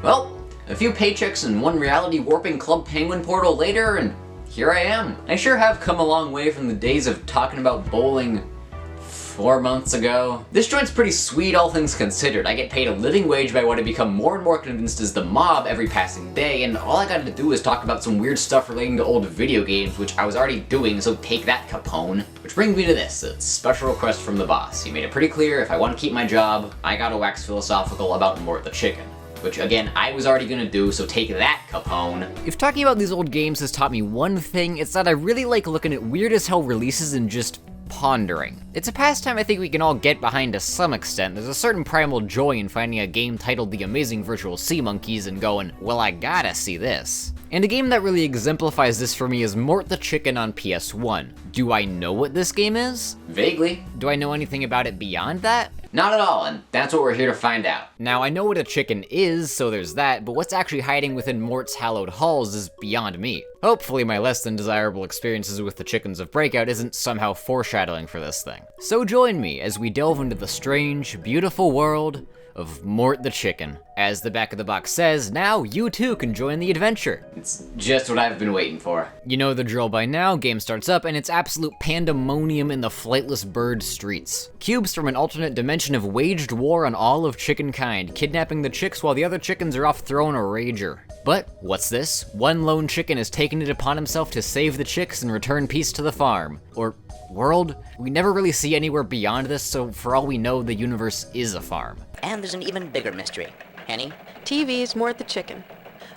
Well, a few paychecks and one reality warping Club Penguin portal later, and here I am. I sure have come a long way from the days of talking about bowling 4 months ago. This joint's pretty sweet, all things considered. I get paid a living wage by what I become more and more convinced is the mob every passing day, and all I gotta do is talk about some weird stuff relating to old video games, which I was already doing, so take that, Capone. Which brings me to this, a special request from the boss. He made it pretty clear if I want to keep my job, I gotta wax philosophical about Mort the chicken. Which, again, I was already gonna do, so take that, Capone. If talking about these old games has taught me one thing, it's that I really like looking at weird as hell releases and just pondering. It's a pastime I think we can all get behind to some extent. There's a certain primal joy in finding a game titled The Amazing Virtual Sea Monkeys and going, well, I gotta see this. And a game that really exemplifies this for me is Mort the Chicken on PS1. Do I know what this game is? Vaguely. Do I know anything about it beyond that? Not at all, and that's what we're here to find out. Now, I know what a chicken is, so there's that, but what's actually hiding within Mort's hallowed halls is beyond me. Hopefully my less than desirable experiences with the chickens of Breakout isn't somehow foreshadowing for this thing. So join me as we delve into the strange, beautiful world of Mort the Chicken. As the back of the box says, now you too can join the adventure. It's just what I've been waiting for. You know the drill by now, game starts up and it's absolute pandemonium in the flightless bird streets. Cubes from an alternate dimension have waged war on all of chicken kind, kidnapping the chicks while the other chickens are off throwing a rager. But what's this? One lone chicken has taken it upon himself to save the chicks and return peace to the farm. Or world? We never really see anywhere beyond this, so for all we know, the universe is a farm. And there's an even bigger mystery. Henny? TV's Mort the Chicken.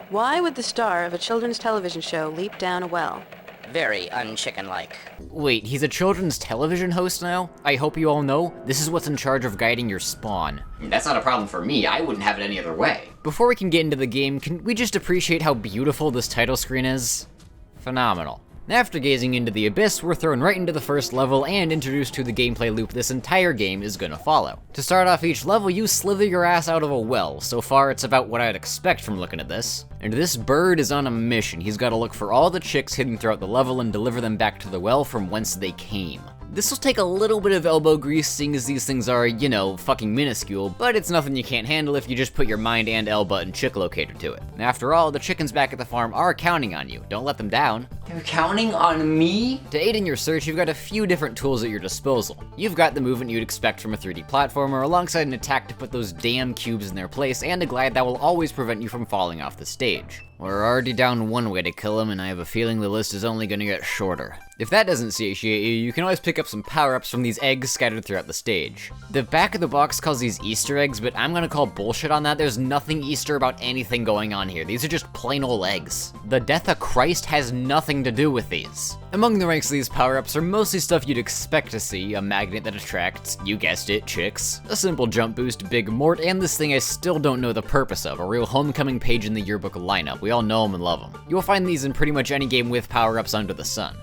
Why would the star of a children's television show leap down a well? Very unchicken-like. Wait, he's a children's television host now? I hope you all know, this is what's in charge of guiding your spawn. That's not a problem for me, I wouldn't have it any other way. Before we can get into the game, can we just appreciate how beautiful this title screen is? Phenomenal. After gazing into the abyss, we're thrown right into the first level and introduced to the gameplay loop this entire game is gonna follow. To start off each level, you slither your ass out of a well. So far, it's about what I'd expect from looking at this. And this bird is on a mission. He's gotta look for all the chicks hidden throughout the level and deliver them back to the well from whence they came. This will take a little bit of elbow grease, seeing as these things are, you know, fucking minuscule, but it's nothing you can't handle if you just put your mind and L button chick locator to it. After all, the chickens back at the farm are counting on you. Don't let them down. They're counting on me? To aid in your search, you've got a few different tools at your disposal. You've got the movement you'd expect from a 3D platformer, alongside an attack to put those damn cubes in their place, and a glide that will always prevent you from falling off the stage. We're already down one way to kill him, and I have a feeling the list is only gonna get shorter. If that doesn't satiate you, you can always pick up some power-ups from these eggs scattered throughout the stage. The back of the box calls these Easter eggs, but I'm gonna call bullshit on that. There's nothing Easter about anything going on here. These are just plain old eggs. The death of Christ has nothing to do with these. Among the ranks of these power-ups are mostly stuff you'd expect to see, a magnet that attracts, you guessed it, chicks, a simple jump boost, Big Mort, and this thing I still don't know the purpose of, a real homecoming page in the yearbook lineup. We all know them and love them. You'll find these in pretty much any game with power-ups under the sun.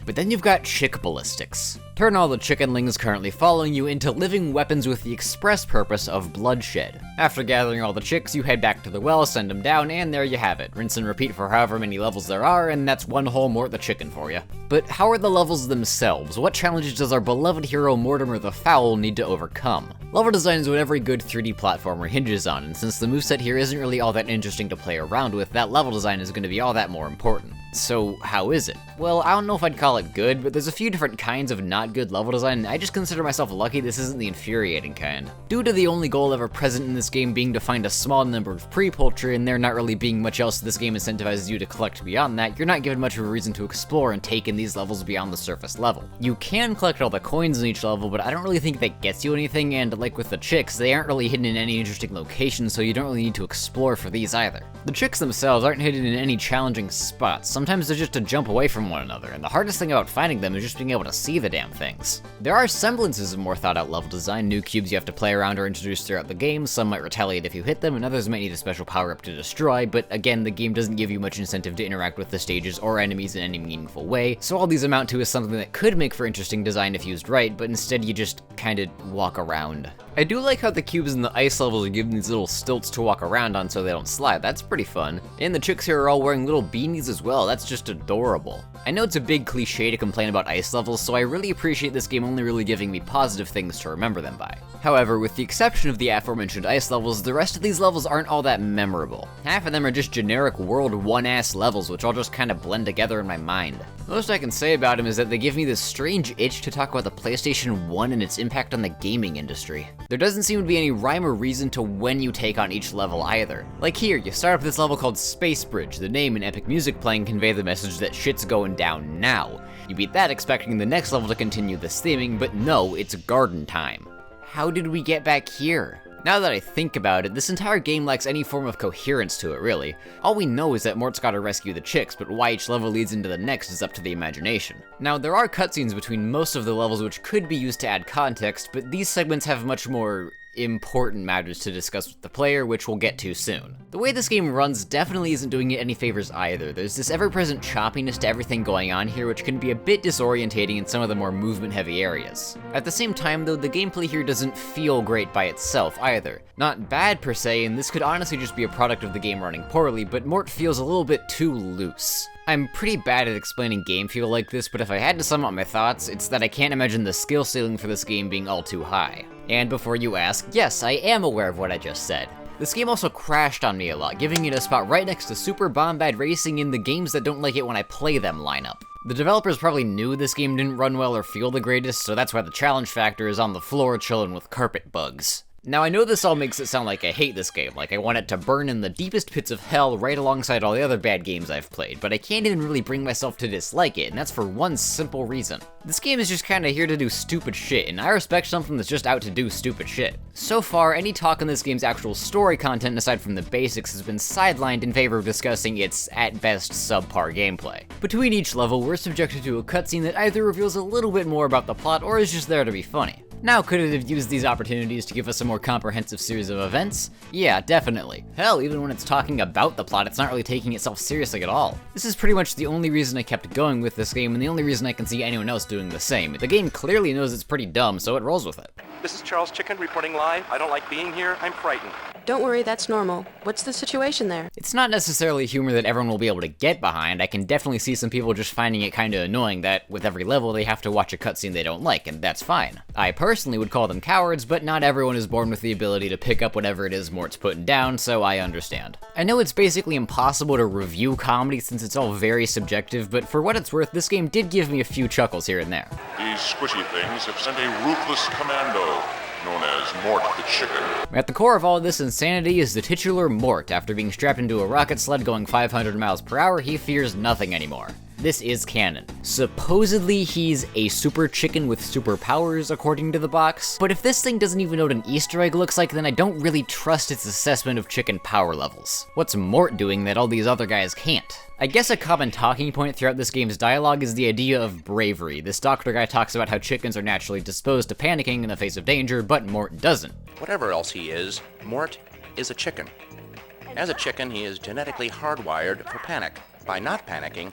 But then you've got chick ballistics. Turn all the chickenlings currently following you into living weapons with the express purpose of bloodshed. After gathering all the chicks, you head back to the well, send them down, and there you have it. Rinse and repeat for however many levels there are, and that's one whole Mort the Chicken for you. But how are the levels themselves? What challenges does our beloved hero Mortimer the Fowl need to overcome? Level design is what every good 3D platformer hinges on, and since the moveset here isn't really all that interesting to play around with, that level design is going to be all that more important. So how is it? Well, I don't know if I'd call it good, but there's a few different kinds of not good level design, and I just consider myself lucky this isn't the infuriating kind. Due to the only goal ever present in this game being to find a small number of pre-poultry, and there not really being much else this game incentivizes you to collect beyond that, you're not given much of a reason to explore and take in these levels beyond the surface level. You can collect all the coins in each level, but I don't really think that gets you anything, and like with the chicks, they aren't really hidden in any interesting locations, so you don't really need to explore for these either. The chicks themselves aren't hidden in any challenging spots. Sometimes they're just a jump away from one another, and the hardest thing about finding them is just being able to see the damn things. There are semblances of more thought out level design. New cubes you have to play around are introduced throughout the game. Some might retaliate if you hit them, and others might need a special power up to destroy, but again, the game doesn't give you much incentive to interact with the stages or enemies in any meaningful way, so all these amount to is something that could make for interesting design if used right, but instead you just kinda walk around. I do like how the cubes in the ice levels are given these little stilts to walk around on so they don't slide. That's pretty pretty fun. And the chicks here are all wearing little beanies as well, that's just adorable. I know it's a big cliche to complain about ice levels, so I really appreciate this game only really giving me positive things to remember them by. However, with the exception of the aforementioned ice levels, the rest of these levels aren't all that memorable. Half of them are just generic World 1-ass levels, which all just kinda blend together in my mind. Most I can say about them is that they give me this strange itch to talk about the PlayStation 1 and its impact on the gaming industry. There doesn't seem to be any rhyme or reason to when you take on each level either. Like here, you start up this level called Space Bridge. The name and epic music playing convey the message that shit's going down now. You beat that expecting the next level to continue this theming, but no, it's garden time. How did we get back here? Now that I think about it, this entire game lacks any form of coherence to it, really. All we know is that Mort's gotta rescue the chicks, but why each level leads into the next is up to the imagination. Now, there are cutscenes between most of the levels which could be used to add context, but these segments have much more important matters to discuss with the player, which we'll get to soon. The way this game runs definitely isn't doing it any favors either. There's this ever-present choppiness to everything going on here, which can be a bit disorientating in some of the more movement-heavy areas. At the same time, though, the gameplay here doesn't feel great by itself either. Not bad per se, and this could honestly just be a product of the game running poorly, but Mort feels a little bit too loose. I'm pretty bad at explaining game feel like this, but if I had to sum up my thoughts, it's that I can't imagine the skill ceiling for this game being all too high. And before you ask, yes, I am aware of what I just said. This game also crashed on me a lot, giving it a spot right next to Super Bombad Racing in the games that don't like it when I play them lineup. The developers probably knew this game didn't run well or feel the greatest, so that's why the challenge factor is on the floor chilling with carpet bugs. Now, I know this all makes it sound like I hate this game, like I want it to burn in the deepest pits of hell right alongside all the other bad games I've played, but I can't even really bring myself to dislike it, and that's for one simple reason. This game is just kinda here to do stupid shit, and I respect something that's just out to do stupid shit. So far, any talk on this game's actual story content aside from the basics has been sidelined in favor of discussing its, at best, subpar gameplay. Between each level, we're subjected to a cutscene that either reveals a little bit more about the plot or is just there to be funny. Now, could it have used these opportunities to give us a more comprehensive series of events? Yeah, definitely. Hell, even when it's talking about the plot, it's not really taking itself seriously at all. This is pretty much the only reason I kept going with this game, and the only reason I can see anyone else doing the same. The game clearly knows it's pretty dumb, so it rolls with it. This is Charles Chicken reporting live. I don't like being here. I'm frightened. Don't worry, that's normal. What's the situation there? It's not necessarily humor that everyone will be able to get behind. I can definitely see some people just finding it kinda annoying that with every level they have to watch a cutscene they don't like, and that's fine. I personally would call them cowards, but not everyone is born with the ability to pick up whatever it is Mort's putting down, so I understand. I know it's basically impossible to review comedy since it's all very subjective, but for what it's worth, this game did give me a few chuckles here and there. These squishy things have sent a ruthless commando, known as Mort the Chicken. At the core of all this insanity is the titular Mort. After being strapped into a rocket sled going 500 miles per hour, he fears nothing anymore. This is canon. Supposedly, he's a super chicken with superpowers, according to the box. But if this thing doesn't even know what an Easter egg looks like, then I don't really trust its assessment of chicken power levels. What's Mort doing that all these other guys can't? I guess a common talking point throughout this game's dialogue is the idea of bravery. This doctor guy talks about how chickens are naturally disposed to panicking in the face of danger, but Mort doesn't. Whatever else he is, Mort is a chicken. As a chicken, he is genetically hardwired for panic. By not panicking,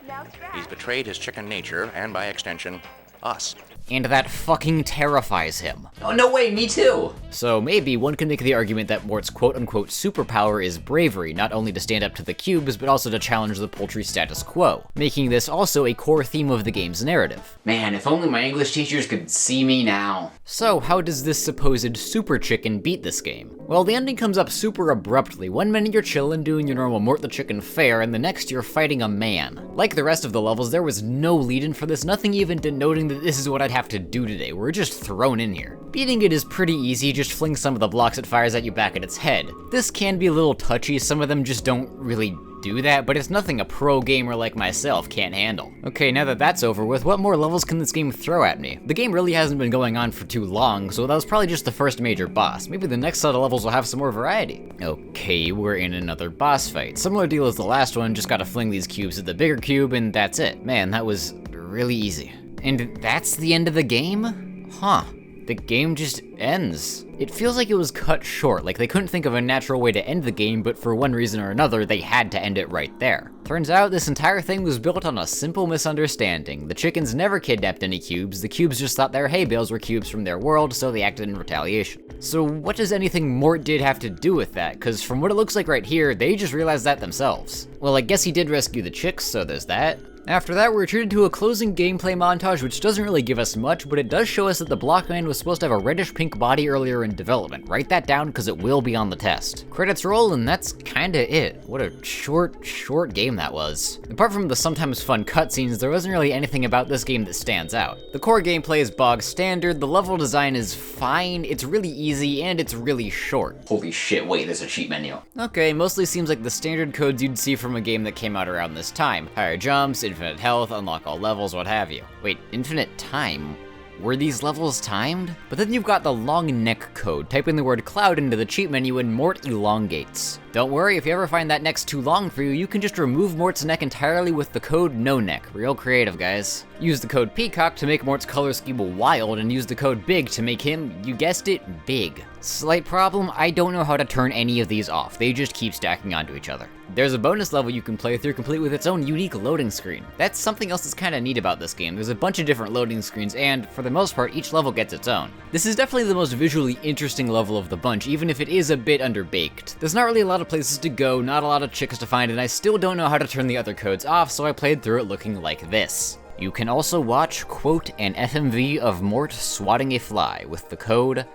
he's betrayed his chicken nature, and by extension, us. And that fucking terrifies him. Oh, no way, me too! So maybe one can make the argument that Mort's quote-unquote superpower is bravery, not only to stand up to the cubes, but also to challenge the poultry status quo, making this also a core theme of the game's narrative. Man, if only my English teachers could see me now. So how does this supposed super chicken beat this game? Well, the ending comes up super abruptly. One minute you're chillin' doing your normal Mort the Chicken fare, and the next you're fighting a man. Like the rest of the levels, there was no lead-in for this, nothing even denoting that this is what I'd have to do today. We're just thrown in here. Beating it is pretty easy, just fling some of the blocks it fires at you back at its head. This can be a little touchy, some of them just don't really do that, but it's nothing a pro gamer like myself can't handle. Okay, now that that's over with, what more levels can this game throw at me? The game really hasn't been going on for too long, so that was probably just the first major boss. Maybe the next set of levels will have some more variety. Okay, we're in another boss fight. Similar deal as the last one, just gotta fling these cubes at the bigger cube and that's it. Man, that was really easy. And that's the end of the game? Huh. The game just ends. It feels like it was cut short, like they couldn't think of a natural way to end the game, but for one reason or another, they had to end it right there. Turns out this entire thing was built on a simple misunderstanding. The chickens never kidnapped any cubes, the cubes just thought their hay bales were cubes from their world, so they acted in retaliation. So what does anything Mort did have to do with that? Cause from what it looks like right here, they just realized that themselves. Well, I guess he did rescue the chicks, so there's that. After that, we're treated to a closing gameplay montage which doesn't really give us much, but it does show us that the Blockman was supposed to have a reddish-pink body earlier in development. Write that down because it will be on the test. Credits roll, and that's kinda it. What a short game that was. Apart from the sometimes fun cutscenes, there wasn't really anything about this game that stands out. The core gameplay is bog standard, the level design is fine, it's really easy, and it's really short. Holy shit, wait, there's a cheat menu. Okay, mostly seems like the standard codes you'd see from a game that came out around this time. Higher jumps, infinite health, unlock all levels, what have you. Wait, infinite time? Were these levels timed? But then you've got the long neck code. Type in the word cloud into the cheat menu and Mort elongates. Don't worry, if you ever find that neck's too long for you, you can just remove Mort's neck entirely with the code no neck. Real creative, guys. Use the code peacock to make Mort's color scheme wild, and use the code big to make him, you guessed it, big. Slight problem, I don't know how to turn any of these off. They just keep stacking onto each other. There's a bonus level you can play through complete with its own unique loading screen. That's something else that's kinda neat about this game. There's a bunch of different loading screens, and for the most part, each level gets its own. This is definitely the most visually interesting level of the bunch, even if it is a bit underbaked. There's not really a lot of places to go, not a lot of chicks to find, and I still don't know how to turn the other codes off, so I played through it looking like this. You can also watch, quote, an FMV of Mort swatting a fly with the code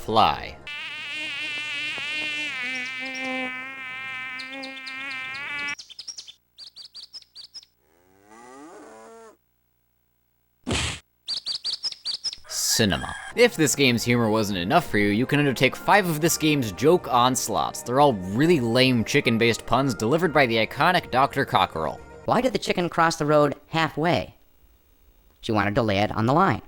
FLY. Cinema. If this game's humor wasn't enough for you, you can undertake 5 of this game's joke onslaughts. They're all really lame chicken-based puns delivered by the iconic Dr. Cockerel. Why did the chicken cross the road halfway? She wanted to lay it on the line.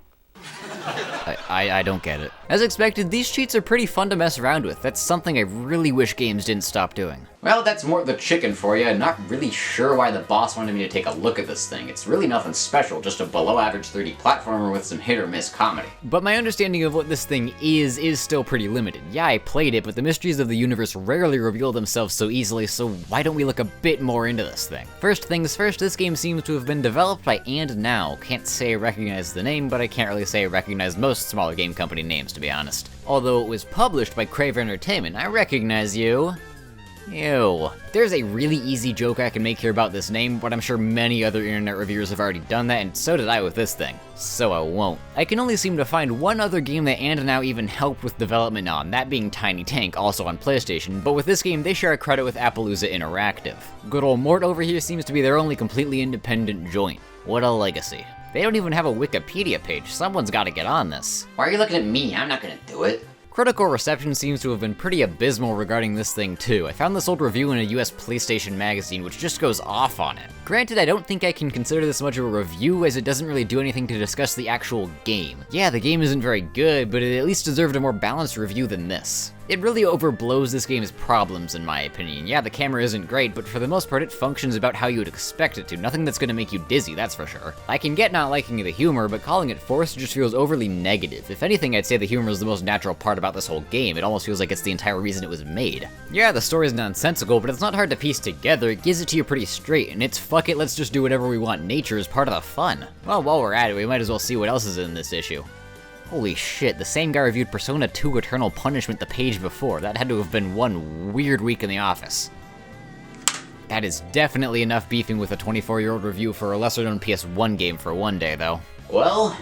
I don't get it. As expected, these cheats are pretty fun to mess around with. That's something I really wish games didn't stop doing. Well, that's Mort the chicken for you. Not really sure why the boss wanted me to take a look at this thing. It's really nothing special, just a below-average 3D platformer with some hit-or-miss comedy. But my understanding of what this thing is still pretty limited. Yeah, I played it, but the mysteries of the universe rarely reveal themselves so easily, so why don't we look a bit more into this thing? First things first, this game seems to have been developed by And Now. Can't say I recognize the name, but I can't really say I recognize most smaller game company names, to be honest. Although it was published by Crave Entertainment, I recognize you. Ew. There's a really easy joke I can make here about this name, but I'm sure many other internet reviewers have already done that, and so did I with this thing. So I won't. I can only seem to find one other game that And Now even helped with development on, that being Tiny Tank, also on PlayStation, but with this game they share a credit with Appaloosa Interactive. Good old Mort over here seems to be their only completely independent joint. What a legacy. They don't even have a Wikipedia page, someone's gotta get on this. Why are you looking at me? I'm not gonna do it. Critical reception seems to have been pretty abysmal regarding this thing too. I found this old review in a US PlayStation magazine which just goes off on it. Granted, I don't think I can consider this much of a review as it doesn't really do anything to discuss the actual game. Yeah, the game isn't very good, but it at least deserved a more balanced review than this. It really overblows this game's problems in my opinion. Yeah, the camera isn't great, but for the most part it functions about how you would expect it to. Nothing that's gonna make you dizzy, that's for sure. I can get not liking the humor, but calling it forced just feels overly negative. If anything, I'd say the humor is the most natural part about this whole game. It almost feels like it's the entire reason it was made. Yeah, the story's nonsensical, but it's not hard to piece together. It gives it to you pretty straight, and it's fuck it, let's just do whatever we want. Nature is part of the fun. Well, while we're at it, we might as well see what else is in this issue. Holy shit, the same guy reviewed Persona 2 Eternal Punishment the page before. That had to have been one weird week in the office. That is definitely enough beefing with a 24-year-old review for a lesser-known PS1 game for one day, though. Well,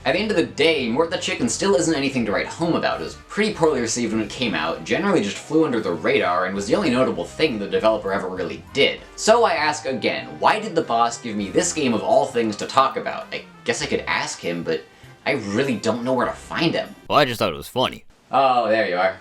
at the end of the day, Mort the Chicken still isn't anything to write home about. It was pretty poorly received when it came out, generally just flew under the radar, and was the only notable thing the developer ever really did. So I ask again, why did the boss give me this game of all things to talk about? I guess I could ask him, but I really don't know where to find him. Well, I just thought it was funny. Oh, there you are.